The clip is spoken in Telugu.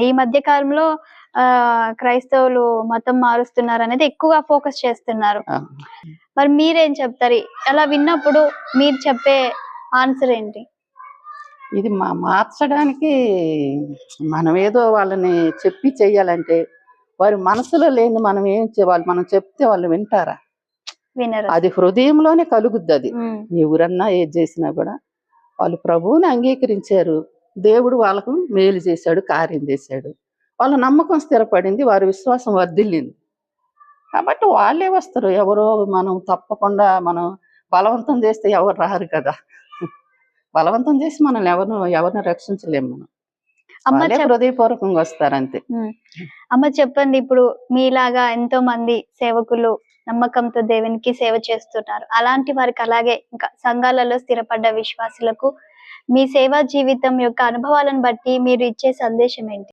ఈ మధ్య కాలంలో క్రైస్తవులు మతం మారుస్తున్నారనేది ఎక్కువగా ఫోకస్ చేస్తున్నారు. ఆ! మరి మీరేం చెప్తారు? అలా విన్నప్పుడు మీరు చెప్పే ఆన్సర్ ఏంటి? ఇది మార్చడానికి మనమేదో వాళ్ళని చెప్పి చెయ్యాలంటే, వారి మనసులో లేనిది మనం చెప్తే వాళ్ళు వింటారా? వినరు. అది హృదయంలోనే కలుగుద్దది. హ్మ్. ఎవరన్నా ఏది చేసినా కూడా వాళ్ళు ప్రభువుని అంగీకరించారు. దేవుడు వాళ్ళకు మేలు చేశాడు, కార్యం చేశాడు. వాళ్ళ నమ్మకం స్థిరపడింది. వారి విశ్వాసం వర్ధిల్లింది. కాబట్టి వాళ్ళే వస్తారు. ఎవరో మనం బలవంతం చేస్తే ఎవరు రారు కదా! బలవంతం చేసి మనల్ని ఎవరిని రక్షించలేము మనం. అమ్మ వాళ్ళే చెప్ హృదయపూర్వకంగా వస్తారంతే. హ్మ్. అమ్మ చెప్పండి, ఇప్పుడు మీలాగా ఎంతో మంది సేవకులు నమ్మకంతో దేవునికి సేవ చేస్తున్నారు. అలాంటి వారికి అలాగే ఇంకా సంఘాలలో స్థిరపడ్డ విశ్వాసులకు మీ సేవా జీవితం యొక్క అనుభవాలను బట్టి మీరు ఇచ్చే సందేశం ఏంటి?